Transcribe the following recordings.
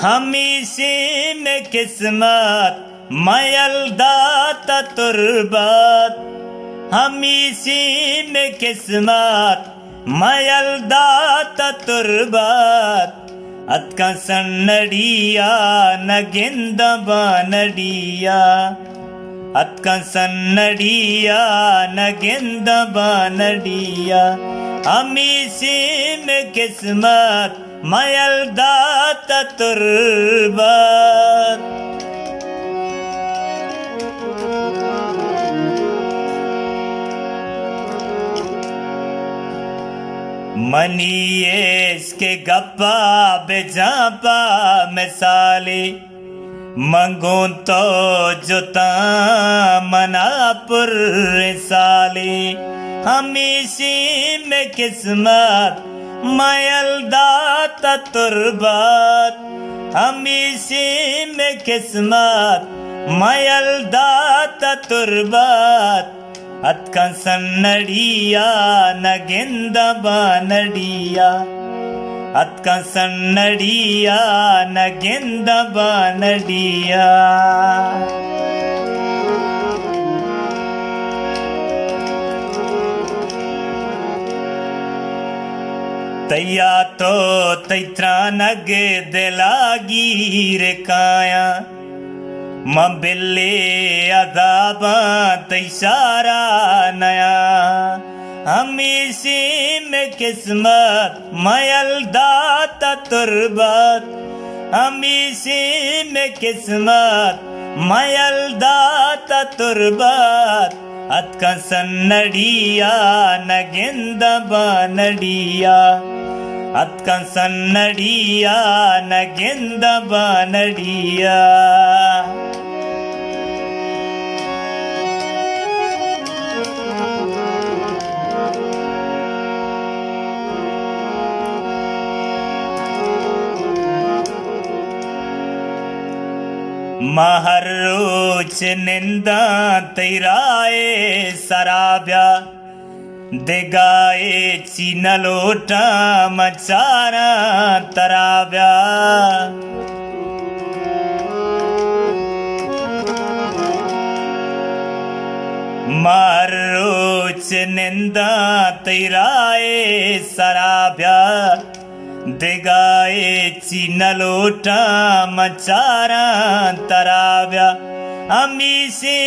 हमीसी में किस्मत मयलदात तुरबत, हमीसी में किस्मत मयलदात तुरबत, अतका सन्नड़िया नगिंद बानड़िया, अतका सन्नड़िया नगिंद बानड़िया, हमीसी में किस्मत मयलदात तुरबत। मनीएस के गप्पा बेजापा मिसाले, मंगो तो जुता मनापुर साले, हमीसी में किस्मत मयलदात तुरबत, हमीसी में किस्मत मयलदात तुरबत, अतका सन्नड़िया नगिंद बानड़िया, अतका सन्नड़िया नगिंद बानड़िया। तैया तो तैत्रा नगे दिलागी रे काया, मबिल्ले अदाबा तैसारा नया, हमीसी में किस्मत मयलदात तुरबत, हमीसी में किस्मत मयलदात तुरबत, अतका सन्नड़िया नगिंद बानड़िया, अतका सन्नड़िया नगिंद बानड़िया। महरोच निंदा तैराए सराब्या, दिगाए चीनलोटा मचारा तराब्या, महरोच निंदा तैराए सराब्या, दिगाए चीनलोटा मचारा तराव्या, हमीसी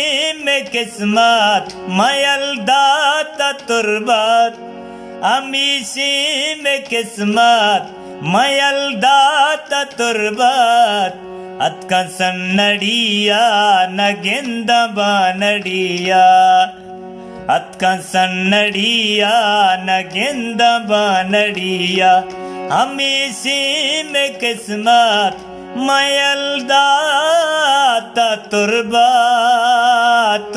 में किस्मत मयलदात तुरबत, हमीसी में किस्मत मयलदात तुरबत, अतका सन्नड़िया नगिंद बानड़िया, अतका सन्नड़िया नगिंद बानड़िया, हमीसी में किस्मत मयलदात तुरबत।